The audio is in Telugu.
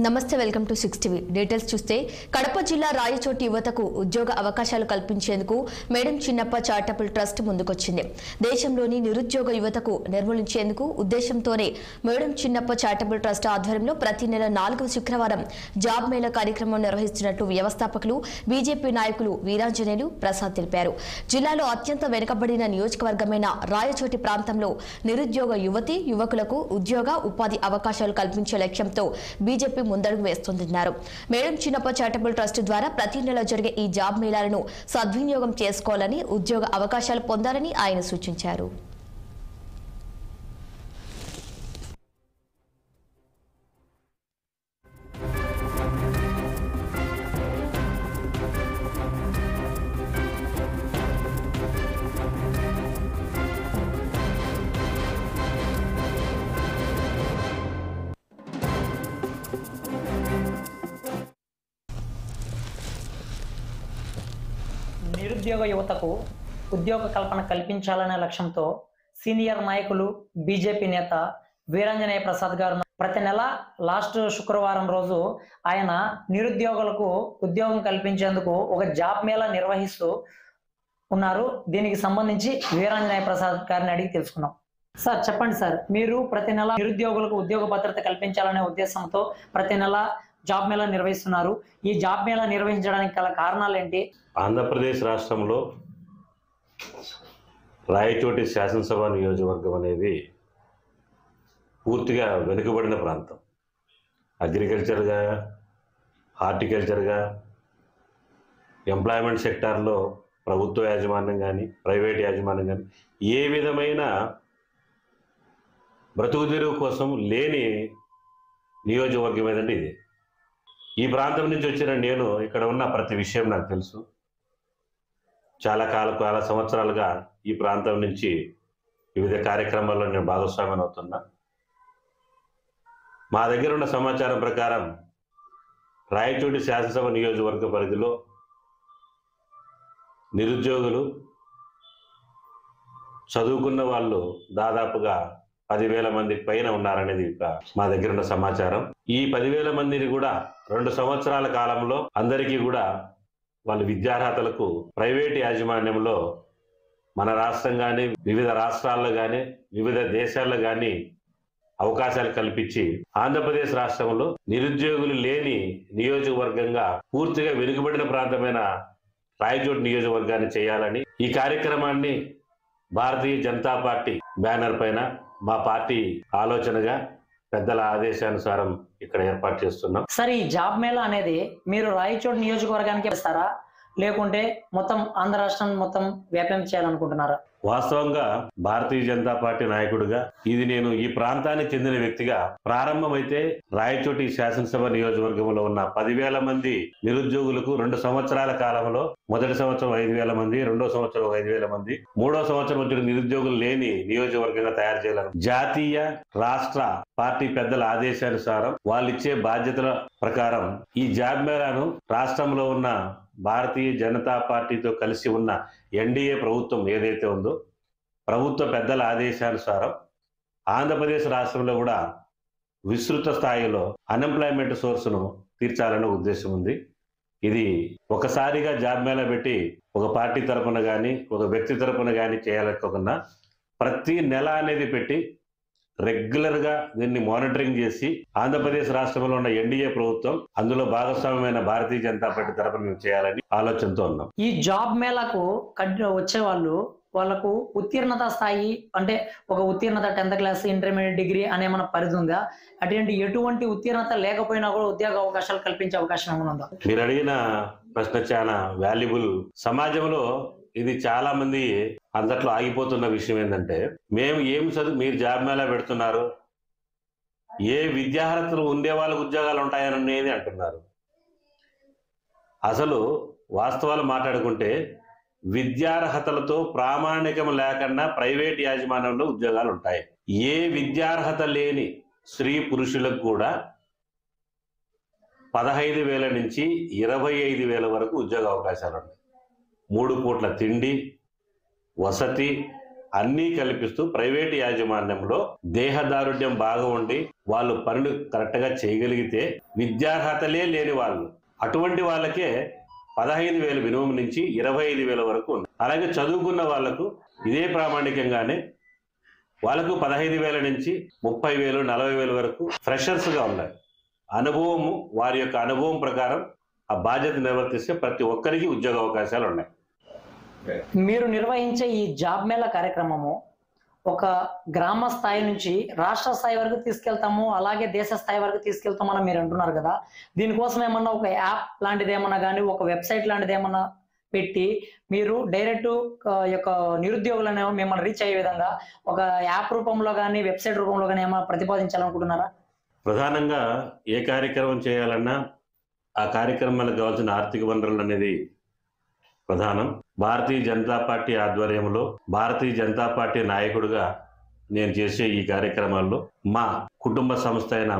నమస్తే వెల్కమ్ టు 6 టీవీ డీటెయిల్స్ చూస్తే కడప జిల్లా రాయచోటి యువతకు ఉద్యోగ అవకాశాలు కల్పించేందుకు మేడం చిన్నప్ప చారిటబుల్ ట్రస్ట్ ముందుకొచ్చింది. దేశంలోని నిరుద్యోగ యువతకు నిర్మూలించేందుకు ఉద్దేశంతోనే మేడం చిన్నప్ప చారిటబుల్ ట్రస్ట్ ఆధ్వర్యంలో ప్రతి నెల 4వ శుక్రవారం జాబ్ మేళా కార్యక్రమం నిర్వహిస్తున్నట్లు వ్యవస్థాపకులు బీజేపీ నాయకులు వీరాంజనేయులు ప్రసాద్ తెలిపారు. జిల్లాలో అత్యంత వెనుకబడిన నియోజకవర్గమైన రాయచోటి ప్రాంతంలో నిరుద్యోగ యువతి యువకులకు ఉద్యోగ ఉపాధి అవకాశాలు కల్పించే లక్ష్యంతో బీజేపీ ముందడుగు వేస్తుందన్నారు. మేడం చిన్నప్ప చారిటబుల్ ట్రస్ట్ ద్వారా ప్రతి నెల జరిగే ఈ జాబ్ మేళాలను సద్వినియోగం చేసుకోవాలని, ఉద్యోగ అవకాశాలు పొందాలని ఆయన సూచించారు. నిరుద్యోగ యువతకు ఉద్యోగ కల్పన కల్పించాలనే లక్ష్యంతో సీనియర్ నాయకులు బీజేపీ నేత వీరాంజనేయ ప్రసాద్ గారు ప్రతి నెల లాస్ట్ శుక్రవారం రోజు ఆయన నిరుద్యోగులకు ఉద్యోగం కల్పించేందుకు ఒక జాబ్ మేళా నిర్వహిస్తూ ఉన్నారు. దీనికి సంబంధించి వీరాంజనేయ ప్రసాద్ గారిని అడిగి తెలుసుకున్నాం. సార్ చెప్పండి సార్, మీరు ప్రతి నెల నిరుద్యోగులకు ఉద్యోగ భద్రత కల్పించాలనే ఉద్దేశంతో ప్రతి నెల జాబ్ మేళా నిర్వహిస్తున్నారు. ఈ జాబ్ మేళా నిర్వహించడానికి గల కారణాలు ఏంటి? ఆంధ్రప్రదేశ్ రాష్ట్రంలో రాయచోటి శాసనసభ నియోజకవర్గం అనేది పూర్తిగా వెనుకబడిన ప్రాంతం. అగ్రికల్చర్గా, హార్టికల్చర్గా, ఎంప్లాయ్మెంట్ సెక్టార్లో ప్రభుత్వ యాజమాన్యం కానీ ప్రైవేట్ యాజమాన్యం కానీ ఏ విధమైన బ్రతుకు తెరువు కోసం లేని నియోజకవర్గం ఏదంటే ఇది. ఈ ప్రాంతం నుంచి వచ్చిన నేను ఇక్కడ ఉన్న ప్రతి విషయం నాకు తెలుసు. చాలా సంవత్సరాలుగా ఈ ప్రాంతం నుంచి వివిధ కార్యక్రమాల్లో నేను భాగస్వామ్యం అవుతున్నా. మా దగ్గర ఉన్న సమాచారం ప్రకారం రాయచోటి శాసనసభ నియోజకవర్గ పరిధిలో నిరుద్యోగులు చదువుకున్న వాళ్ళు దాదాపుగా 10,000 మంది పైన ఉన్నారనేది మా దగ్గర ఉన్న సమాచారం. ఈ 10,000 మందిని కూడా 2 సంవత్సరాల కాలంలో అందరికీ కూడా వాళ్ళ విద్యార్హతలకు ప్రైవేట్ యాజమాన్యంలో మన రాష్ట్రం కానీ వివిధ రాష్ట్రాల్లో కానీ వివిధ దేశాల్లో కానీ అవకాశాలు కల్పించి ఆంధ్రప్రదేశ్ రాష్ట్రంలో నిరుద్యోగులు లేని నియోజకవర్గంగా పూర్తిగా వెనుకబడిన ప్రాంతమైన రాయచోటి నియోజకవర్గాన్ని చేయాలని ఈ కార్యక్రమాన్ని భారతీయ జనతా పార్టీ బ్యానర్ పైన మా పార్టీ ఆలోచనగా పెద్దల ఆదేశానుసారం ఇక్కడ ఏర్పాటు చేస్తున్నాం. సార్, ఈ జాబ్ మేళా అనేది మీరు రాయచోటి నియోజకవర్గానికి ఇస్తారా, లేకుంటే మొత్తం ఆంధ్ర రాష్ట్రం మొత్తం వ్యాప్తం చేయాలనుకుంటున్నారా? వాస్తవంగా భారతీయ జనతా పార్టీ నాయకుడిగా ఇది నేను ఈ ప్రాంతానికి చెందిన వ్యక్తిగా ప్రారంభమైతే రాయచోటి శాసనసభ నియోజకవర్గంలో ఉన్న 10,000 మంది నిరుద్యోగులకు 2 సంవత్సరాల కాలంలో మొదటి సంవత్సరం 5,000 మంది, రెండో సంవత్సరం 5,000 మంది, మూడో సంవత్సరం వచ్చిన నిరుద్యోగులు లేని నియోజకవర్గంగా తయారు చేయాలని జాతీయ రాష్ట్ర పార్టీ పెద్దల ఆదేశానుసారం వాళ్ళు ఇచ్చే బాధ్యతల ప్రకారం ఈ జాబ్ మేళాను రాష్ట్రంలో ఉన్న భారతీయ జనతా పార్టీతో కలిసి ఉన్న ఎన్డీఏ ప్రభుత్వం ఏదైతే ఉందో ప్రభుత్వ పెద్దల ఆదేశానుసారం ఆంధ్రప్రదేశ్ రాష్ట్రంలో కూడా విస్తృత స్థాయిలో అన్ఎంప్లాయ్మెంట్ సోర్స్ను తీర్చాలనే ఉద్దేశం ఉంది. ఇది ఒకసారిగా జాబ్ మేళా పెట్టి ఒక పార్టీ తరపున కానీ ఒక వ్యక్తి తరపున కానీ చేయాలనుకోకుండా ప్రతి నెల అనేది పెట్టి రెగ్యులర్గా దీన్ని మానిటరింగ్ చేసి ఆంధ్రప్రదేశ్ రాష్ట్రంలో ఉన్న ఎన్డీఏ ప్రభుత్వం అందులో భాగస్వామ్యమైన భారతీయ జనతా పార్టీ తరపున మేము చేయాలని ఆలోచనతో ఉన్నాం. ఈ జాబ్ మేళాకు వచ్చే వాళ్ళకు ఉత్తీర్ణత స్థాయి అంటే ఒక ఉత్తీర్ణత 10th క్లాస్, ఇంటర్మీడియట్, డిగ్రీ అనే మన పరిధి ఉందా? అటువంటి ఎటువంటి ఉత్తీర్ణత లేకపోయినా కూడా ఉద్యోగ అవకాశాలు కల్పించే అవకాశం ఏమైనా ఉందా? మీరు అడిగిన ప్రశ్న చాలా వాల్యుబుల్. సమాజంలో ఇది చాలా మంది అందట్లో ఆగిపోతున్న విషయం ఏంటంటే, మేము ఏం చదువు మీరు జాబ్ మేళా పెడుతున్నారు, ఏ విద్యార్హతలు ఉండే వాళ్ళకు ఉద్యోగాలు ఉంటాయనేది అంటున్నారు. అసలు వాస్తవాలు మాట్లాడుకుంటే విద్యార్హతలతో ప్రామాణికం లేకుండా ప్రైవేట్ యాజమాన్యంలో ఉద్యోగాలు ఉంటాయి. ఏ విద్యార్హత లేని స్త్రీ పురుషులకు కూడా 15,000 నుంచి 25,000 వరకు ఉద్యోగ అవకాశాలు ఉన్నాయి. 3 పూట్ల తిండి, వసతి, అన్నీ కల్పిస్తూ ప్రైవేటు యాజమాన్యంలో దేహదారుఢ్యం బాగా ఉండి వాళ్ళు పనులు కరెక్ట్గా చేయగలిగితే విద్యార్హతలే లేని వాళ్ళు అటువంటి వాళ్ళకే 15,000 మినిమం నుంచి 25,000 వరకు ఉంది. అలాగే చదువుకున్న వాళ్లకు ఇదే ప్రామాణికంగానే వాళ్ళకు 15,000 నుంచి 30,000 40,000 వరకు ఫ్రెషర్స్గా ఉన్నాయి. అనుభవము వారి యొక్క అనుభవం ప్రకారం ఆ బాధ్యత నిర్వర్తిస్తే ప్రతి ఒక్కరికి ఉద్యోగ అవకాశాలు ఉన్నాయి. మీరు నిర్వహించే ఈ జాబ్ మేళా కార్యక్రమము ఒక గ్రామ స్థాయి నుంచి రాష్ట్ర స్థాయి వరకు తీసుకెళ్తాము, అలాగే దేశ స్థాయి వరకు తీసుకెళ్తామని మీరు అంటున్నారు కదా. దీనికోసం ఏమన్నా ఒక యాప్ లాంటిది ఏమన్నా కానీ, ఒక వెబ్సైట్ లాంటిది ఏమన్నా పెట్టి మీరు డైరెక్ట్ యొక్క నిరుద్యోగులను మిమ్మల్ని రీచ్ అయ్యే విధంగా ఒక యాప్ రూపంలో కానీ వెబ్సైట్ రూపంలో కానీ ఏమైనా ప్రతిపాదించాలనుకుంటున్నారా? ప్రధానంగా ఏ కార్యక్రమం చేయాలన్నా ఆ కార్యక్రమాలకు కావాల్సిన ఆర్థిక వనరులు అనేది ప్రధానం. భారతీయ జనతా పార్టీ ఆధ్వర్యంలో భారతీయ జనతా పార్టీ నాయకుడిగా నేను చేసే ఈ కార్యక్రమాల్లో మా కుటుంబ సంస్థ అయిన